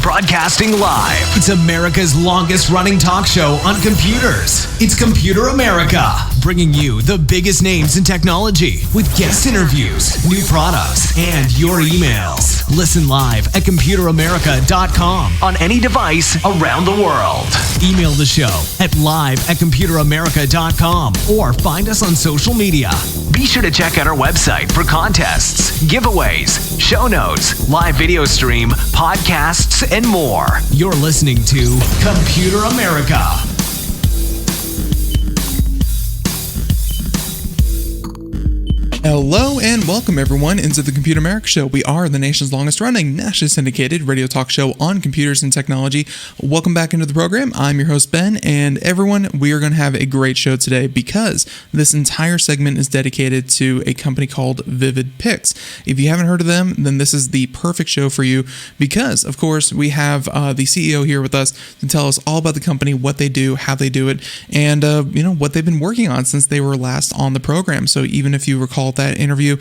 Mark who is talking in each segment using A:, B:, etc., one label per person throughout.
A: Broadcasting live. It's America's longest running talk show on computers. It's Computer America, bringing you the biggest names in technology with guest interviews, new products, and your emails. Listen live at computeramerica.com on any device around the world. Email the show at live@computeramerica.com or find us on social media. Be sure to check out our website for contests, giveaways, show notes, live video stream, podcasts, and more. You're listening to Computer America.
B: Hello and welcome everyone into the Computer America Show. We are the nation's longest running, nationally syndicated radio talk show on computers and technology. Welcome back into the program. I'm your host Ben, and everyone, we are going to have a great show today because this entire segment is dedicated to a company called Vivid-Pix. If you haven't heard of them, then this is the perfect show for you because, of course, we have the CEO here with us to tell us all about the company, what they do, how they do it, and what they've been working on since they were last on the program. So even if you recall that interview,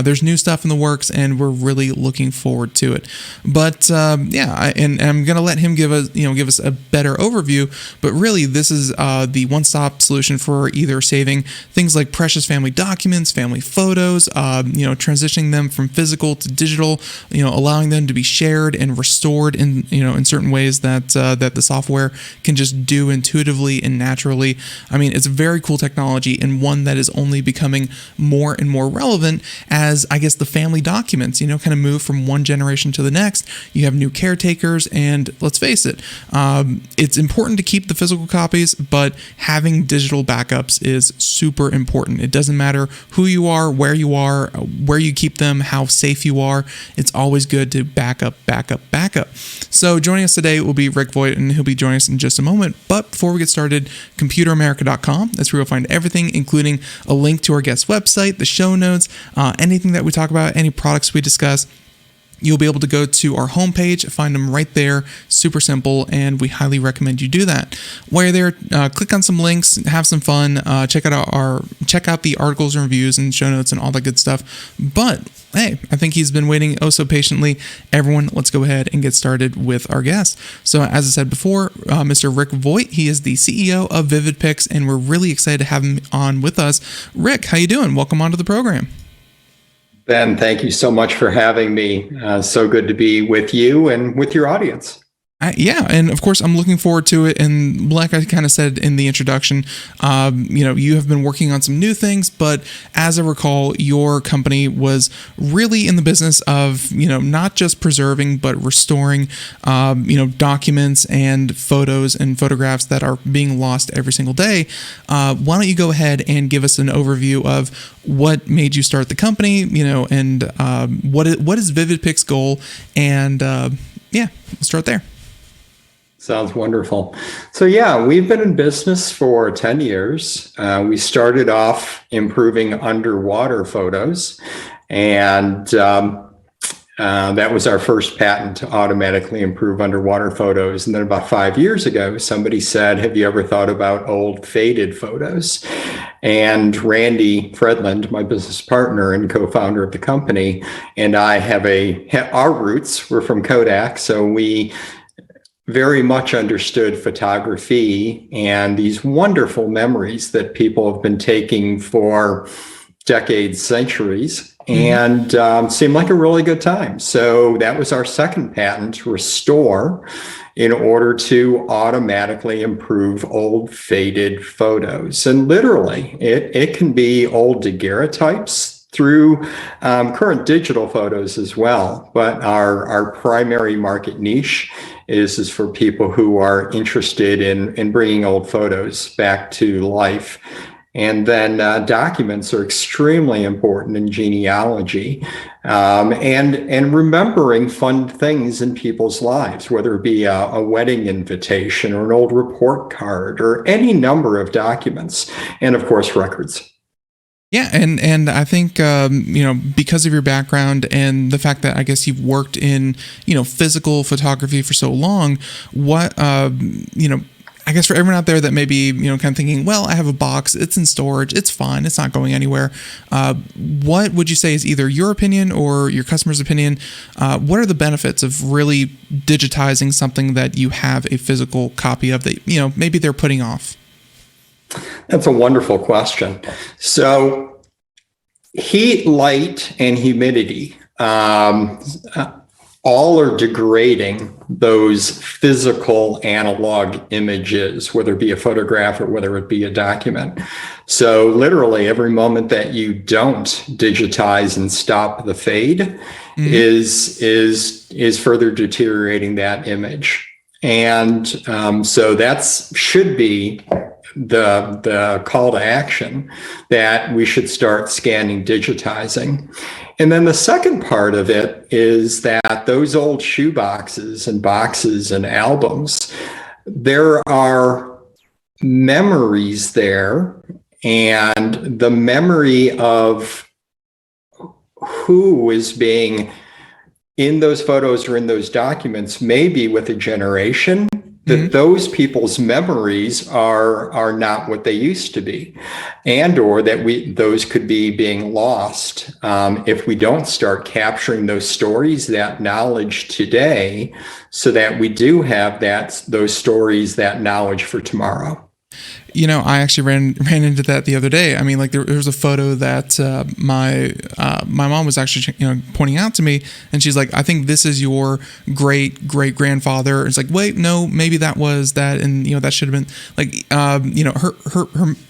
B: there's new stuff in the works and we're really looking forward to it. But and I'm gonna let him give us a better overview, but really this is the one-stop solution for either saving things like precious family documents, family photos, transitioning them from physical to digital, allowing them to be shared and restored in certain ways that the software can just do intuitively and naturally. I mean, it's a very cool technology and one that is only becoming more and more relevant as, I guess, the family documents, kind of move from one generation to the next. You have new caretakers, and let's face it, it's important to keep the physical copies, but having digital backups is super important. It doesn't matter who you are, where you keep them, how safe you are. It's always good to back up. So joining us today will be Rick Voight, and he'll be joining us in just a moment. But before we get started, computeramerica.com. That's where you'll find everything, including a link to our guest website, the show notes, anything that we talk about, any products we discuss. You'll be able to go to our homepage, find them right there, super simple, and we highly recommend you do that. While you're there, click on some links, have some fun, check out the articles and reviews and show notes and all that good stuff. But hey, I think he's been waiting oh so patiently. Everyone, let's go ahead and get started with our guest. So as I said before, Mr. Rick Voight, he is the CEO of Vivid-Pix, and we're really excited to have him on with us. Rick, how you doing? Welcome onto the program.
C: Ben, thank you so much for having me. So good to be with you and with your audience.
B: Yeah, and of course, I'm looking forward to it. And like I kind of said in the introduction, you have been working on some new things, but as I recall, your company was really in the business of, not just preserving, but restoring, documents and photos and photographs that are being lost every single day. Why don't you go ahead and give us an overview of what made you start the company, and what is Vivid-Pix's goal? And let's start there.
C: Sounds wonderful. So we've been in business for 10 years. We started off improving underwater photos, and that was our first patent to automatically improve underwater photos. And then about 5 years ago, somebody said, have you ever thought about old faded photos? And Randy Fredland, my business partner and co-founder of the company, and I our roots were from Kodak. So we very much understood photography and these wonderful memories that people have been taking for decades, centuries, and seemed like a really good time. So that was our second patent, Restore, in order to automatically improve old faded photos. And literally, it can be old daguerreotypes through current digital photos as well. But our primary market niche is for people who are interested in bringing old photos back to life. And then documents are extremely important in genealogy and remembering fun things in people's lives, whether it be a wedding invitation or an old report card or any number of documents, and of course, records.
B: Yeah, and I think because of your background and the fact that I guess you've worked in physical photography for so long, what I guess for everyone out there that may be, kind of thinking, well, I have a box, it's in storage, it's fine, it's not going anywhere. What would you say is either your opinion or your customer's opinion? What are the benefits of really digitizing something that you have a physical copy of that, maybe they're putting off?
C: That's a wonderful question. So heat, light, and humidity all are degrading those physical analog images, whether it be a photograph or whether it be a document. So literally every moment that you don't digitize and stop the fade is further deteriorating that image. And so that should be the call to action, that we should start scanning, digitizing. And then the second part of it is that those old shoe boxes and albums, there are memories there, and the memory of who is being in those photos or in those documents may be with a generation that those people's memories are not what they used to be, and or that those could be being lost if we don't start capturing those stories, that knowledge today, so that we do have those stories, that knowledge for tomorrow.
B: I actually ran into that the other day. I mean, like there was a photo that my mom was actually pointing out to me, and she's like, "I think this is your great grandfather." It's like, wait, no, maybe that was that, and that should have been like,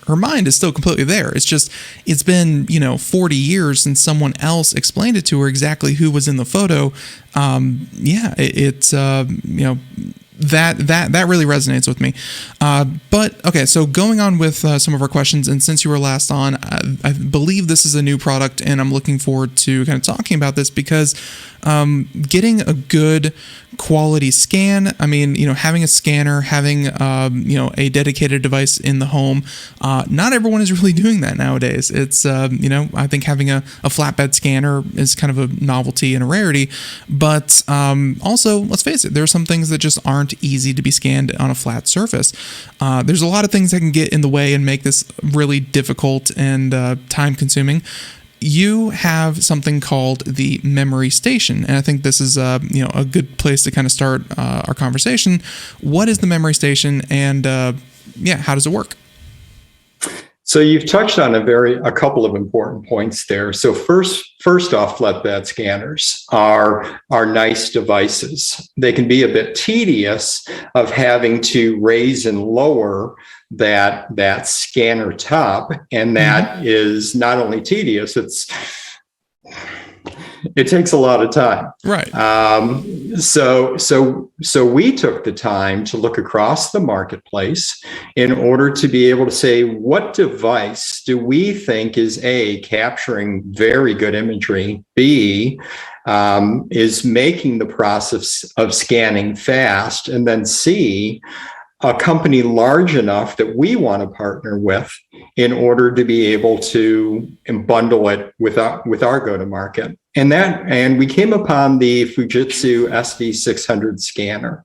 B: her mind is still completely there. It's just it's been 40 years since someone else explained it to her exactly who was in the photo. That really resonates with me. But okay, so going on with some of our questions, and since you were last on, I believe this is a new product, and I'm looking forward to kind of talking about this because getting a good quality scan, I mean, having a scanner, having a dedicated device in the home, not everyone is really doing that nowadays. It's I think having a flatbed scanner is kind of a novelty and a rarity, but also, let's face it, there are some things that just aren't easy to be scanned on a flat surface. There's a lot of things that can get in the way and make this really difficult and time consuming. You have something called the memory station, and I think this is a good place to kind of start our conversation. What is the memory station, and how does it work?
C: So you've touched on a couple of important points there. So first off, flatbed scanners are nice devices. They can be a bit tedious of having to raise and lower that scanner top, and that is not only tedious, it takes a lot of time.
B: Right.
C: So we took the time to look across the marketplace in order to be able to say, what device do we think is A, capturing very good imagery, B, is making the process of scanning fast, and then C, a company large enough that we want to partner with in order to be able to bundle it with our go-to-market. And we came upon the Fujitsu Sv 600 scanner.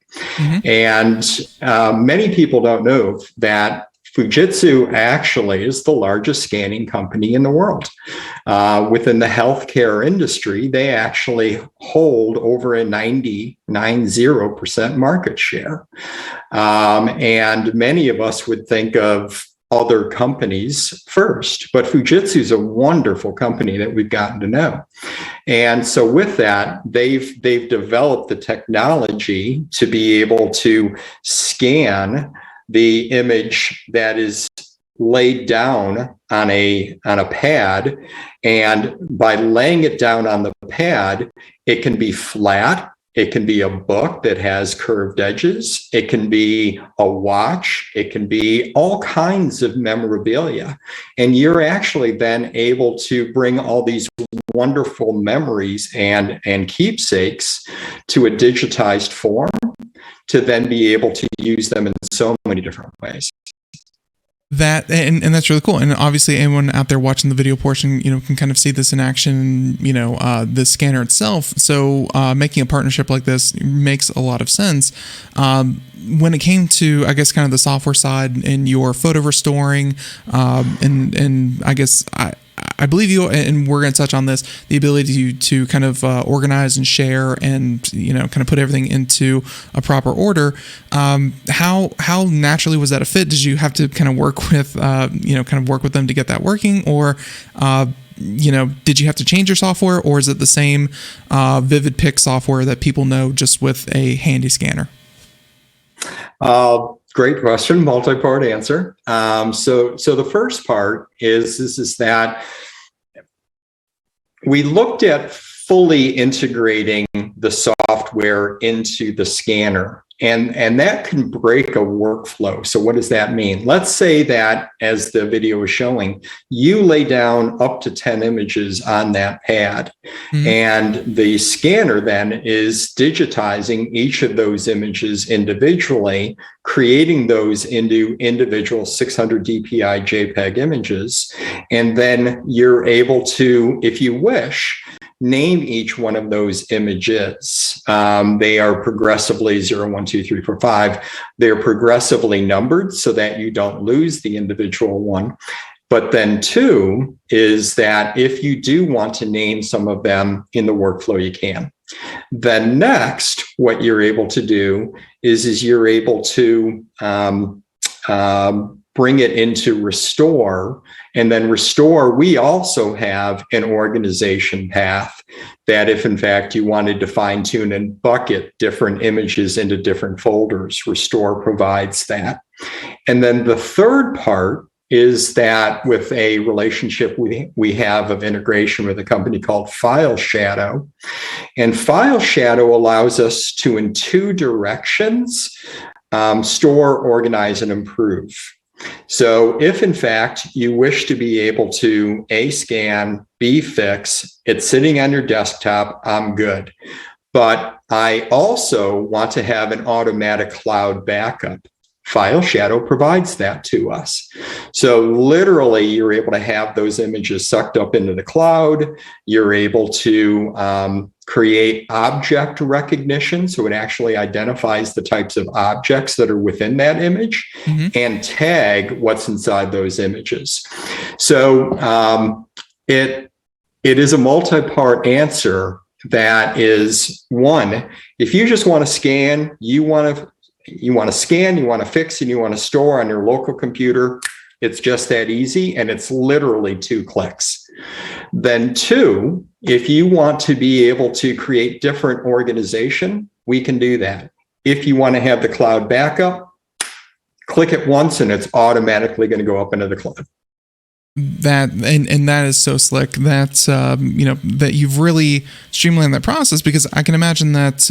C: And many people don't know that Fujitsu actually is the largest scanning company in the world. Within the healthcare industry, they actually hold over a 90% market share. And many of us would think of other companies first, but Fujitsu is a wonderful company that we've gotten to know. And so with that, they've developed the technology to be able to scan the image that is laid down on a pad, and by laying it down on the pad, it can be flat. It can be a book that has curved edges. It can be a watch. It can be all kinds of memorabilia. And you're actually then able to bring all these wonderful memories and keepsakes to a digitized form to then be able to use them in so many different ways.
B: That and that's really cool. And obviously anyone out there watching the video portion, can kind of see this in action, the scanner itself. So making a partnership like this makes a lot of sense. When it came to, I guess, kind of the software side and your photo restoring, and I guess I believe you, and we're going to touch on this, the ability to kind of organize and share and, kind of put everything into a proper order. How naturally was that a fit? Did you have to kind of work with, work with them to get that working? Or, did you have to change your software, or is it the same Vivid-Pix software that people know just with a handy scanner?
C: Great question, multi-part answer. So the first part is that we looked at fully integrating the software into the scanner, and that can break a workflow. So what does that mean? Let's say that, as the video is showing, you lay down up to 10 images on that pad, and the scanner then is digitizing each of those images individually, creating those into individual 600 DPI JPEG images. And then you're able to, if you wish, name each one of those images. They are progressively 0, 1, 2, 3, 4, 5. They're progressively numbered so that you don't lose the individual one. But then 2 is that if you do want to name some of them in the workflow, you can. Then next, what you're able to do is you're able to bring it into restore. And then restore, we also have an organization path that if in fact you wanted to fine tune and bucket different images into different folders, restore provides that. And then the third part is that with a relationship we have of integration with a company called File Shadow. And File Shadow allows us to, in 2 directions, store, organize, and improve. So if in fact you wish to be able to A, scan, B, fix, it's sitting on your desktop, I'm good. But I also want to have an automatic cloud backup. File Shadow provides that to us. So literally you're able to have those images sucked up into the cloud. You're able to create object recognition. So it actually identifies the types of objects that are within that image and tag what's inside those images. So it is a multi-part answer that is, 1, if you just want to scan, you want to scan, you want to fix, and you want to store on your local computer, it's just that easy, and it's literally 2 clicks. Then 2, if you want to be able to create different organization, we can do that. If you want to have the cloud backup, click it once and it's automatically going to go up into the cloud.
B: That and that is so slick. That's that you've really streamlined that process, because I can imagine that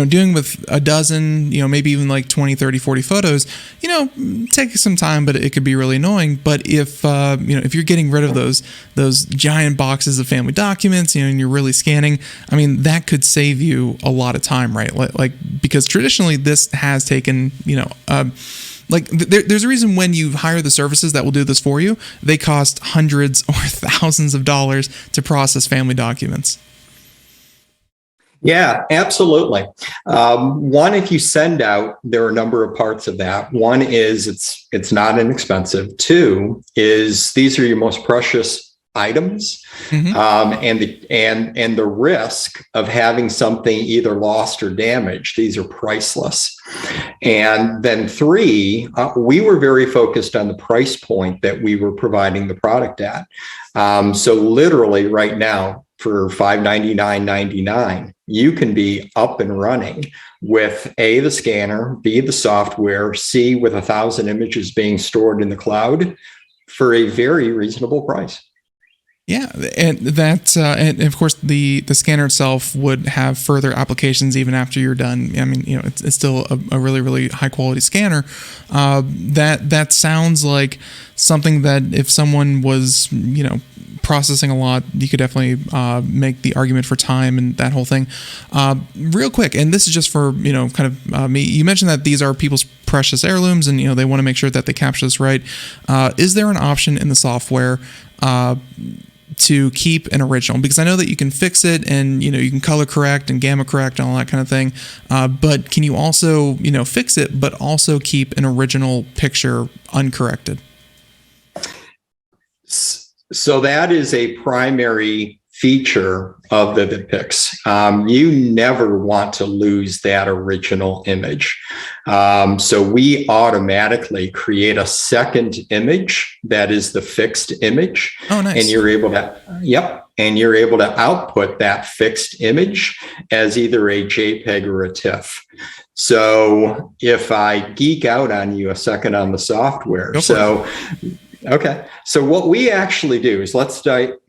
B: doing with a dozen, maybe even like 20, 30, 40 photos, take some time, but it could be really annoying. But if if you're getting rid of those giant boxes of family documents, and you're really scanning, I mean, that could save you a lot of time, right? Because traditionally this has taken, there's a reason when you hire the services that will do this for you, they cost hundreds or thousands of dollars to process family documents.
C: Yeah, absolutely. One, if you send out, there are a number of parts of that. One is it's not inexpensive. 2 is these are your most precious items, and the risk of having something either lost or damaged, these are priceless. And then 3, we were very focused on the price point that we were providing the product at. So literally right now for $599.99, you can be up and running with A, the scanner, B, the software, C, with 1,000 images being stored in the cloud for a very reasonable price.
B: Yeah, and that, and of course, the scanner itself would have further applications even after you're done. I mean, it's still a really, really high quality scanner. That sounds like something that if someone was, processing a lot, you could definitely make the argument for time and that whole thing. Real quick, and this is just for kind of me. You mentioned that these are people's precious heirlooms, and they want to make sure that they capture this right. Is there an option in the software to keep an original? Because I know that you can fix it and you can color correct and gamma correct and all that kind of thing, but can you also fix it but also keep an original picture uncorrected?
C: So that is a primary feature of Vivid-Pix. You never want to lose that original image. So we automatically create a second image that is the fixed image.
B: Oh, nice.
C: And you're able to, and you're able to output that fixed image as either a JPEG or a TIFF. So if I geek out on you a second on the software, okay. So what we actually do is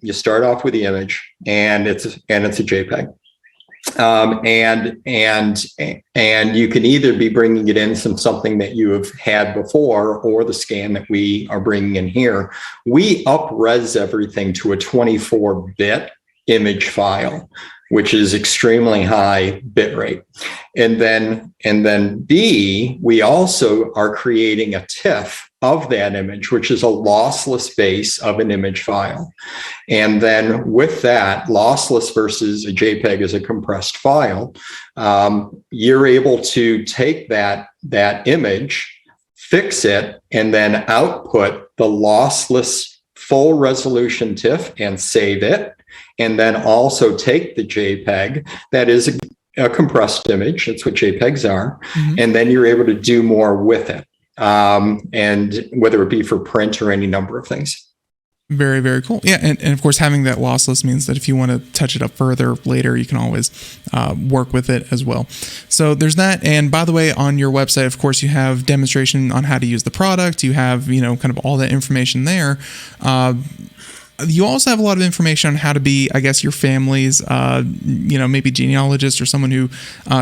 C: you start off with the image and it's a JPEG. And you can either be bringing it in from something that you have had before or the scan that we are bringing in here. We up-res everything to a 24-bit image file, which is extremely high bit rate. And then B, we also are creating a TIFF of that image, which is a lossless base of an image file. And then with that, lossless versus a JPEG is a compressed file, you're able to take that image, fix it, and then output the lossless full resolution TIFF and save it. And then also take the JPEG that is a compressed image. That's what JPEGs are. Mm-hmm. And then you're able to do more with it. And whether it be for print or any number of things.
B: Very, very cool. Yeah. And of course, having that lossless means that if you want to touch it up further later, you can always work with it as well. So there's that. And by the way, on your website, of course, you have demonstration on how to use the product. You have, kind of all that information there. You also have a lot of information on how to be, I guess, your family's, maybe genealogist or someone who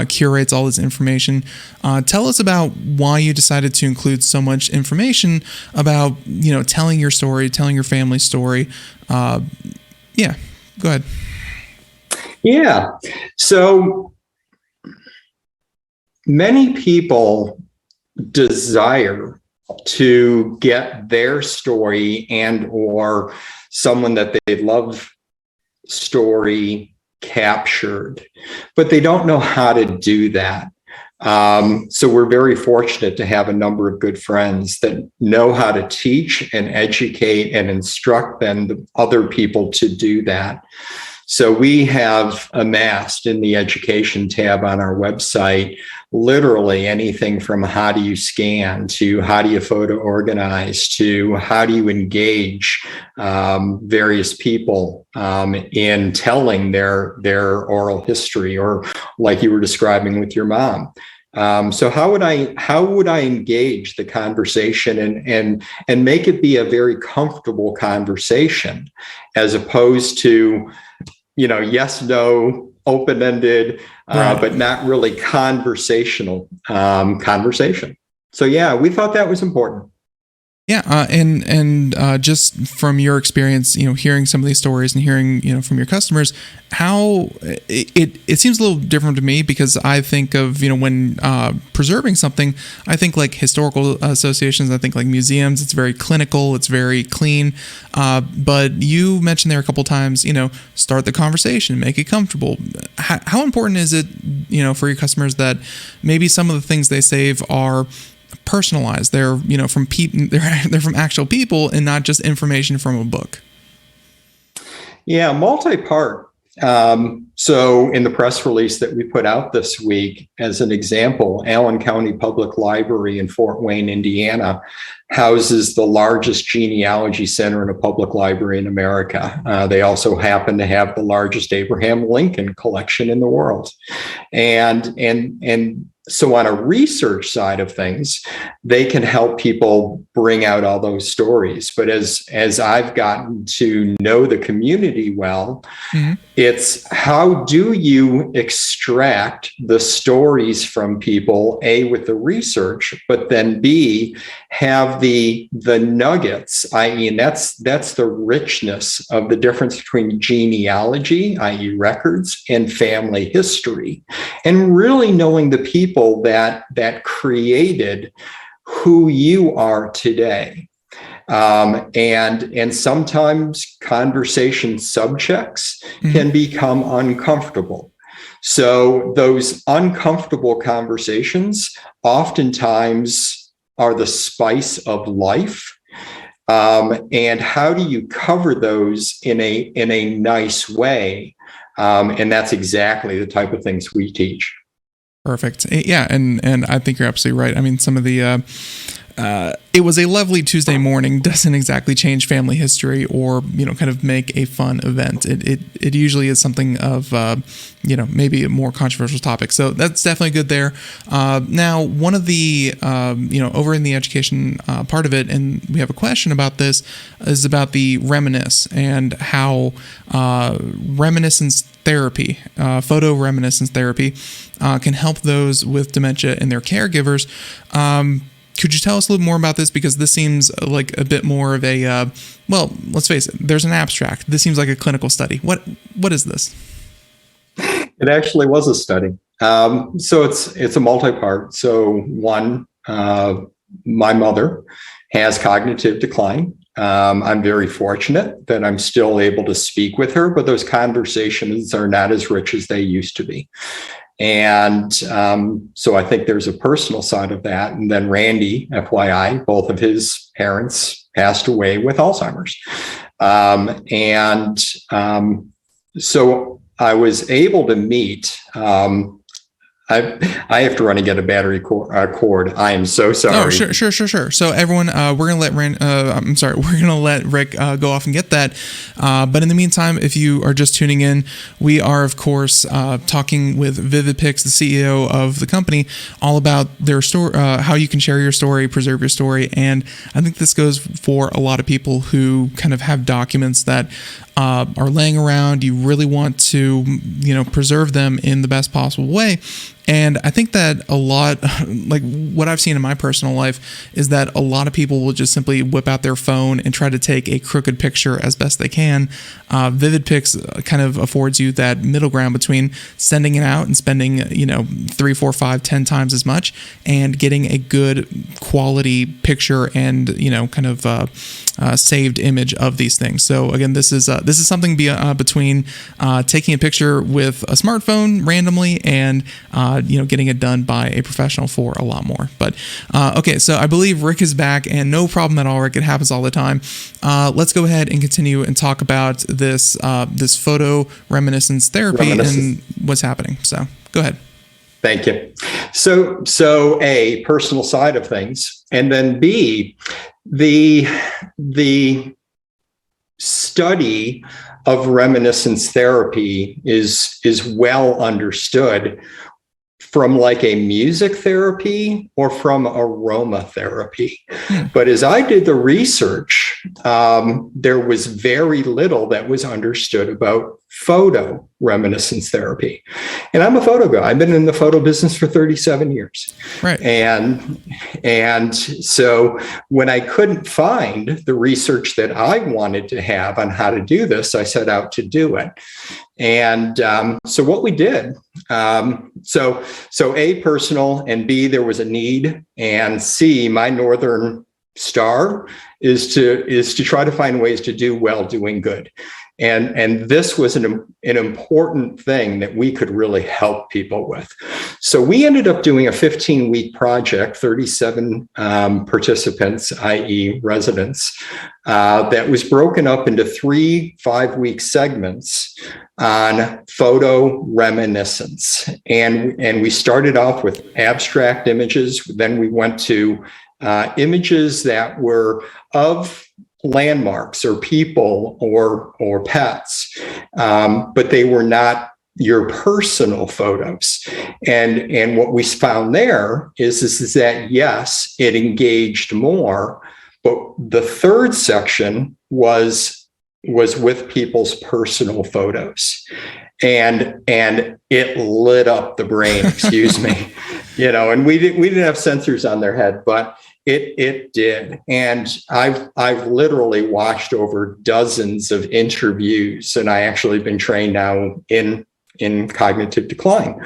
B: curates all this information. Tell us about why you decided to include so much information about, telling your story, telling your family's story. Go ahead.
C: Yeah. So many people desire to get their story and or someone that they love story captured, but they don't know how to do that. So we're very fortunate to have a number of good friends that know how to teach and educate and instruct them, other people to do that. So we have amassed in the education tab on our website, literally anything from how do you scan to how do you photo organize to how do you engage various people in telling their oral history, or like you were describing with your mom. So how would I engage the conversation and make it be a very comfortable conversation, as opposed to, yes, no, open-ended, right, but not really conversational conversation. So yeah, we thought that was important.
B: Yeah, and just from your experience, hearing some of these stories and hearing, from your customers, how it seems a little different to me, because I think of, when preserving something, I think like historical associations, I think like museums, it's very clinical, it's very clean. But you mentioned there a couple times, start the conversation, make it comfortable. How important is it, for your customers that maybe some of the things they save are personalized? They're from people, they're from actual people and not just information from a book.
C: Yeah, multi-part. So in the press release that we put out this week, as an example, Allen County Public Library in Fort Wayne, Indiana, houses the largest genealogy center in a public library in America. They also happen to have the largest Abraham Lincoln collection in the world. And So on a research side of things, they can help people bring out all those stories. But as I've gotten to know the community well, it's how do you extract the stories from people, A, with the research, but then B, have the nuggets, i.e., and that's the richness of the difference between genealogy, i.e., records, and family history, and really knowing the people that created who you are today. And sometimes conversation subjects can become uncomfortable. So those uncomfortable conversations oftentimes are the spice of life. And how do you cover those in a nice way? And that's exactly the type of things we teach.
B: Perfect. Yeah, and I think you're absolutely right. I mean, some of the it was a lovely Tuesday morning doesn't exactly change family history or, kind of make a fun event. It usually is something of, maybe a more controversial topic. So that's definitely good there. Now, one of the, over in the education part of it, and we have a question about this, is about the reminisce and how reminiscence therapy, photo reminiscence therapy, can help those with dementia and their caregivers. Could you tell us a little more about this? Because this seems like a bit more of a, let's face it, there's an abstract. This seems like a clinical study. What is this?
C: It actually was a study. So it's a multi-part. So one, my mother has cognitive decline. I'm very fortunate that I'm still able to speak with her, but those conversations are not as rich as they used to be. And so I think there's a personal side of that. And then Randy, FYI, both of his parents passed away with Alzheimer's. So I was able to meet, I have to run and get a battery cord. I am so sorry.
B: Oh, sure. So everyone, we're gonna let we're gonna let Rick go off and get that. But in the meantime, if you are just tuning in, we are of course talking with Vivid-Pix, the CEO of the company, all about their story, how you can share your story, preserve your story, and I think this goes for a lot of people who kind of have documents that are laying around. You really want to, preserve them in the best possible way. And I think that a lot, like what I've seen in my personal life, is that a lot of people will just simply whip out their phone and try to take a crooked picture as best they can. Vivid-Pix kind of affords you that middle ground between sending it out and spending, 3, 4, 5, 10 times as much and getting a good quality picture and, kind of saved image of these things. So again, this is something between taking a picture with a smartphone randomly and getting it done by a professional for a lot more. But okay, so I believe Rick is back, and no problem at all, Rick. It happens all the time. Let's go ahead and continue and talk about this photo reminiscence therapy and what's happening. So go ahead.
C: Thank you. So A, personal side of things, and then B, the study of reminiscence therapy is well understood from like a music therapy or from aromatherapy. But as I did the research, there was very little that was understood about photo reminiscence therapy. And I'm a photo guy. I've been in the photo business for 37 years.
B: Right.
C: And so when I couldn't find the research that I wanted to have on how to do this, I set out to do it. And so what we did, so A, personal, and B, there was a need, and C, my Northern Star is to try to find ways to do well doing good. And this was an important thing that we could really help people with. So we ended up doing a 15-week project, 37 participants, i.e. residents, that was broken up into 3 5-week segments on photo reminiscence. And we started off with abstract images. Then we went to images that were of landmarks or people or pets, but they were not your personal photos. And what we found there is that, yes, it engaged more, but the third section was with people's personal photos. And it lit up the brain, excuse me, and we didn't have sensors on their head, but it did. And I've literally watched over dozens of interviews, and I actually been trained now in cognitive decline.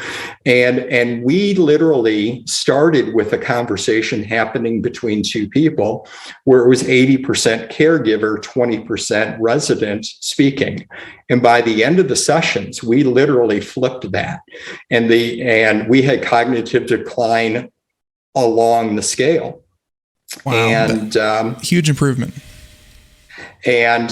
C: And we literally started with a conversation happening between two people where it was 80% caregiver, 20% resident speaking. And by the end of the sessions, we literally flipped that. And we had cognitive decline along the scale.
B: Wow.
C: And
B: huge improvement.
C: And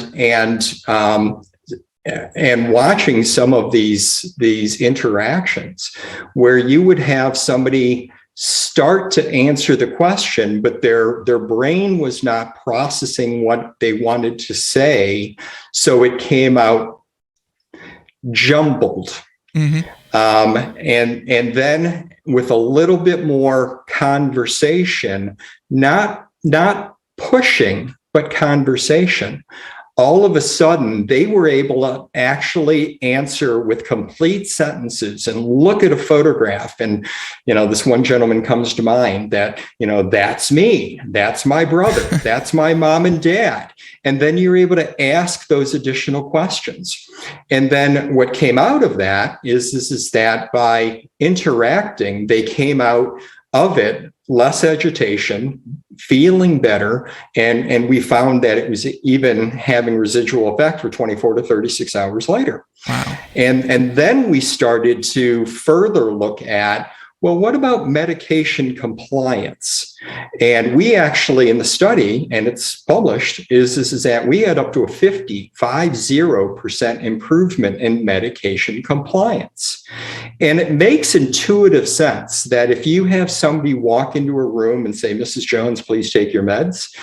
C: watching some of these interactions where you would have somebody start to answer the question, but their brain was not processing what they wanted to say, so it came out jumbled. Mm-hmm. And then with a little bit more conversation, not pushing, but conversation, all of a sudden they were able to actually answer with complete sentences and look at a photograph. And, this one gentleman comes to mind that, that's me, that's my brother, that's my mom and dad. And then you're able to ask those additional questions. And then what came out of that is that by interacting, they came out of it less agitation, feeling better, and we found that it was even having residual effect for 24 to 36 hours later.
B: Wow.
C: And then we started to further look at, well, what about medication compliance? And we actually, in the study, and it's published, is that we had up to a 50% improvement in medication compliance. And it makes intuitive sense that if you have somebody walk into a room and say, Mrs. Jones, please take your meds,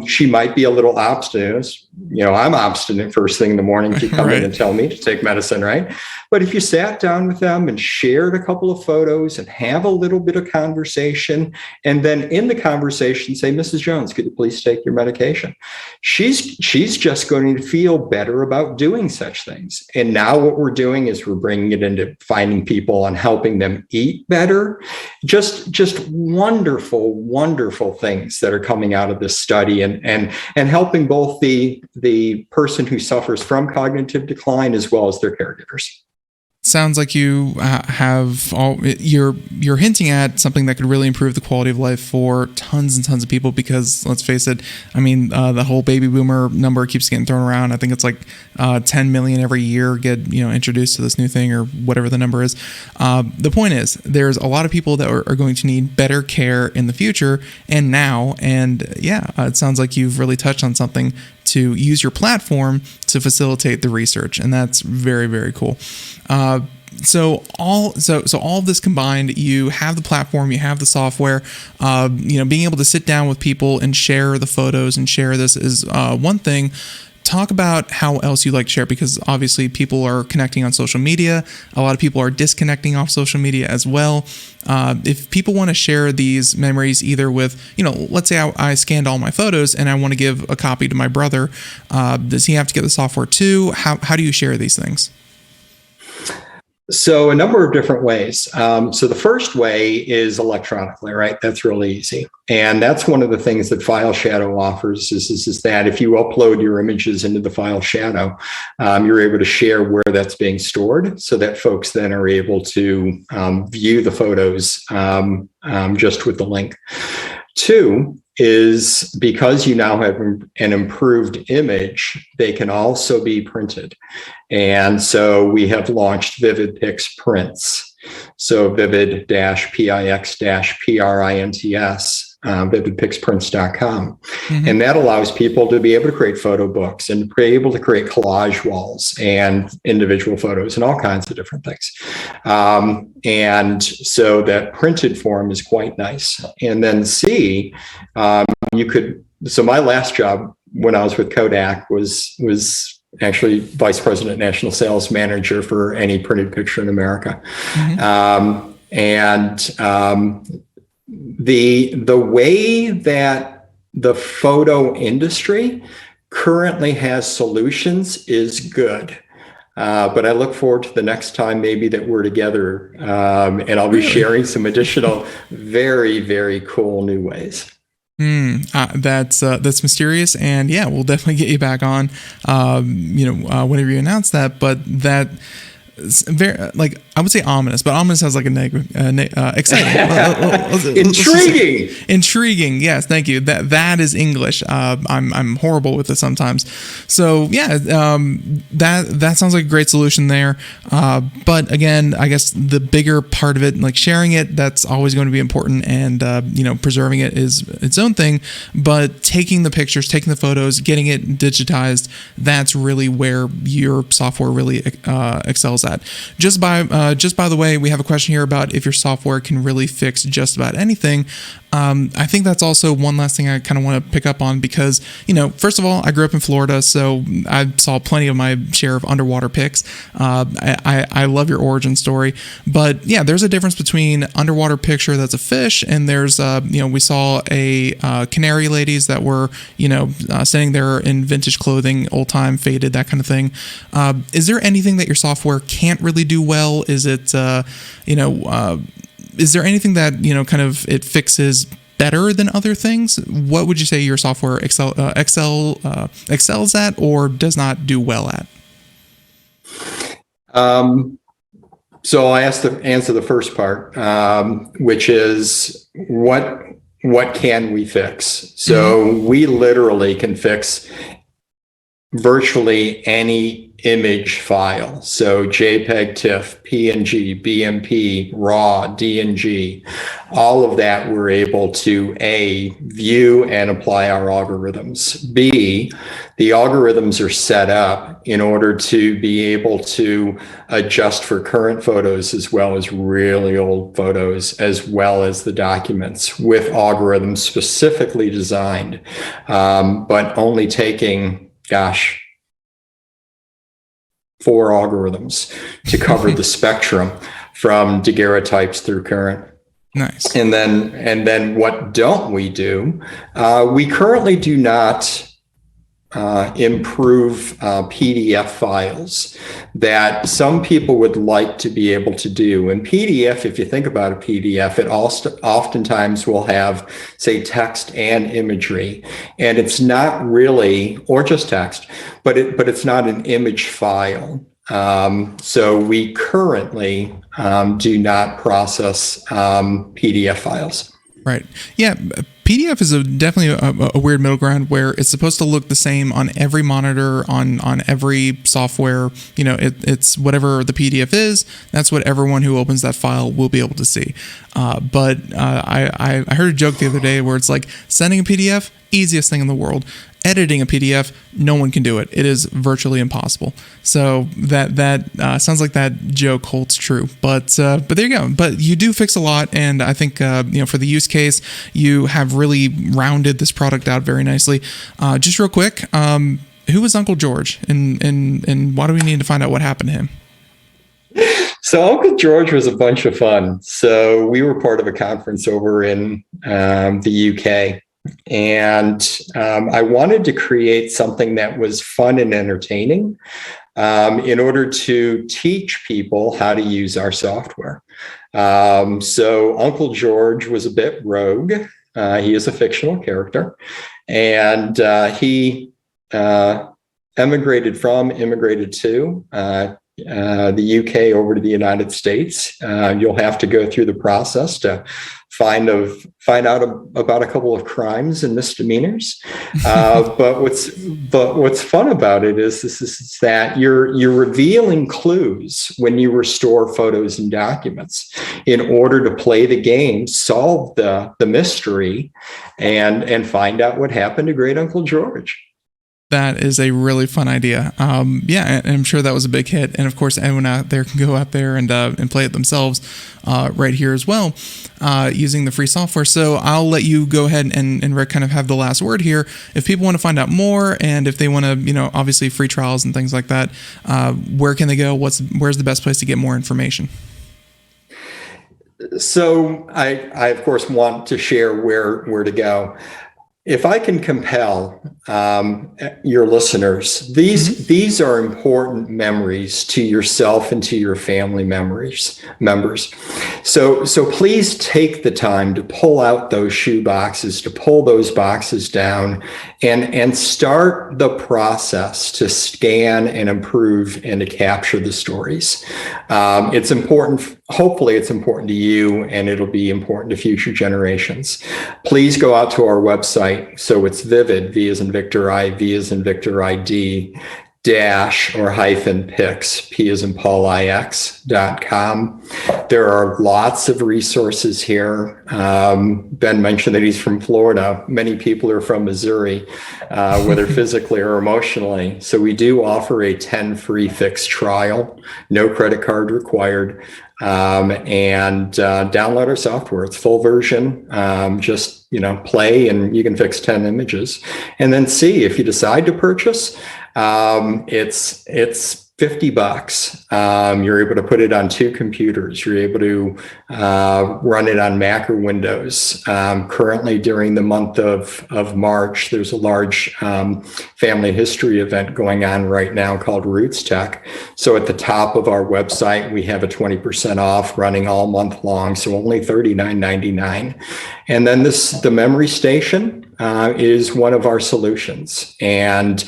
C: she might be a little obstinate. I'm obstinate first thing in the morning to come in and tell me to take medicine, right? But if you sat down with them and shared a couple of photos and have a little bit of conversation, and then in the conversation say, Mrs. Jones, could you please take your medication? She's just going to feel better about doing such things. And now what we're doing is we're bringing it into finding people and helping them eat better. Just wonderful, wonderful things that are coming out of this study and helping both the person who suffers from cognitive decline as well as their caregivers.
B: Sounds like you have you're hinting at something that could really improve the quality of life for tons and tons of people, because let's face it, the whole baby boomer number keeps getting thrown around. I think it's like 10 million every year get introduced to this new thing, or whatever the number is. The point is, there's a lot of people that are going to need better care in the future and now. And it sounds like you've really touched on something to use your platform to facilitate the research, and that's very, very cool. So all of this combined, you have the platform, you have the software. Being able to sit down with people and share the photos and share this is one thing. Talk about how else you like to share, because obviously people are connecting on social media. A lot of people are disconnecting off social media as well. If people want to share these memories either with, let's say I scanned all my photos and I want to give a copy to my brother, does he have to get the software too? How do you share these things?
C: So a number of different ways. So the first way is electronically, right? That's really easy. And that's one of the things that File Shadow offers is that if you upload your images into the File Shadow, you're able to share where that's being stored so that folks then are able to view the photos just with the link. Two is, because you now have an improved image, they can also be printed. And so we have launched Vivid-Pix prints. So Vivid-Pix-Prints, vividpixprints.com. Mm-hmm. And that allows people to be able to create photo books and be able to create collage walls and individual photos and all kinds of different things. And so that printed form is quite nice. And then C, so my last job when I was with Kodak was actually vice president, national sales manager for any printed picture in America. The way that the photo industry currently has solutions is good. But I look forward to the next time maybe that we're together, and I'll be sharing some additional very, very cool new ways.
B: That's mysterious, and yeah, we'll definitely get you back on, whenever you announce that. But that very, like, I would say ominous, but ominous has like a negative, exciting, intriguing. Yes, thank you. That is English. I'm horrible with it sometimes. So yeah, that sounds like a great solution there. But again, I guess the bigger part of it, like sharing it, that's always going to be important, and preserving it is its own thing. But taking the pictures, taking the photos, getting it digitized, that's really where your software really excels at. Just by the way, we have a question here about if your software can really fix just about anything. I think that's also one last thing I kind of want to pick up on, because, first of all, I grew up in Florida, so I saw plenty of my share of underwater pics. I love your origin story, but yeah, there's a difference between underwater picture that's a fish, and there's, we saw a canary ladies that were, standing there in vintage clothing, old time, faded, that kind of thing. Is there anything that your software can't really do well? Is it, is there anything that, kind of it fixes better than other things? What would you say your software excels at, or does not do well at?
C: So I answer the first part, which is what can we fix? So we literally can fix virtually any image file. So JPEG, TIFF, PNG, BMP, RAW, DNG, all of that we're able to A, view and apply our algorithms. B, the algorithms are set up in order to be able to adjust for current photos as well as really old photos, as well as the documents, with algorithms specifically designed, but only taking, 4 algorithms to cover the spectrum from daguerreotypes through current.
B: Nice.
C: And then what don't we do? We currently do not improve PDF files that some people would like to be able to do. And PDF, if you think about a PDF, it oftentimes will have, say, text and imagery, and it's not really, or just text, but it's not an image file. So we currently do not process PDF files.
B: Right. Yeah. PDF is definitely a weird middle ground where it's supposed to look the same on every monitor, on every software. It's whatever the PDF is, that's what everyone who opens that file will be able to see. But I heard a joke the other day where it's like, sending a PDF, easiest thing in the world. Editing a PDF, no one can do it. It is virtually impossible. So that sounds like that joke holds true. But there you go. But you do fix a lot, and I think for the use case, you have really rounded this product out very nicely. Just real quick, who was Uncle George, and why do we need to find out what happened to him?
C: So Uncle George was a bunch of fun. So we were part of a conference over in the UK. And I wanted to create something that was fun and entertaining in order to teach people how to use our software. So Uncle George was a bit rogue. He is a fictional character, and he immigrated to the UK over to the United States. You'll have to go through the process to find out about a couple of crimes and misdemeanors. But what's fun about it is that you're revealing clues when you restore photos and documents in order to play the game, solve the mystery, and find out what happened to great Uncle George.
B: That is a really fun idea. Yeah, and I'm sure that was a big hit. And of course, anyone out there can go out there and play it themselves right here as well using the free software. So I'll let you go ahead and Rick kind of have the last word here. If people want to find out more and if they want to, obviously free trials and things like that, where can they go? Where's the best place to get more information?
C: So I of course want to share where to go. If I can compel your listeners, these are important memories to yourself and to your family members. So please take the time to pull out those shoe boxes, to pull those boxes down, and start the process to scan and improve and to capture the stories. It's important. Hopefully, it's important to you, and it'll be important to future generations. Please go out to our website. So it's Vivid, V as in Victor, I, V as in Victor, ID, -Pix, P as in Paul, IX.com. There are lots of resources here. Ben mentioned that he's from Florida. Many people are from Missouri, whether physically or emotionally. So we do offer a 10 free fix trial, no credit card required. And download our software. It's full version. Just play and you can fix 10 images, and then see if you decide to purchase. It's $50. You're able to put it on 2 computers. You're able to run it on Mac or Windows. Currently, during the month of March, there's a large family history event going on right now called Roots Tech. So at the top of our website, we have a 20% off running all month long, so only $39.99. And then the Memory Station is one of our solutions, and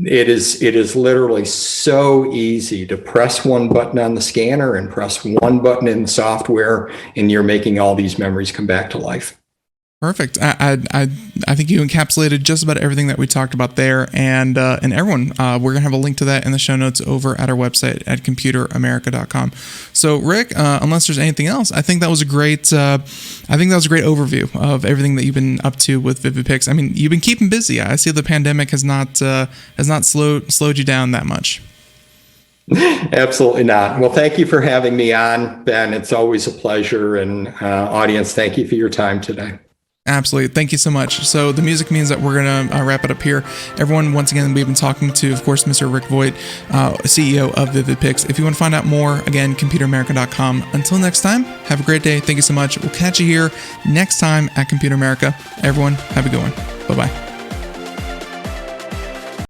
C: it is literally so easy to press one button on the scanner and press one button in the software, and you're making all these memories come back to life.
B: Perfect. I think you encapsulated just about everything that we talked about there, and everyone, we're gonna have a link to that in the show notes over at our website at computeramerica.com. So Rick, unless there's anything else, I think that was a great overview of everything that you've been up to with Vivid-Pix. I mean, you've been keeping busy. I see the pandemic has not slowed you down that much.
C: Absolutely not. Well, thank you for having me on, Ben. It's always a pleasure, and audience, thank you for your time today.
B: Absolutely. Thank you so much. So the music means that we're going to wrap it up here. Everyone, once again, we've been talking to, of course, Mr. Rick Voight, CEO of Vivid-Pix. If you want to find out more, again, computeramerica.com. Until next time, have a great day. Thank you so much. We'll catch you here next time at Computer America. Everyone, have a good one. Bye-bye.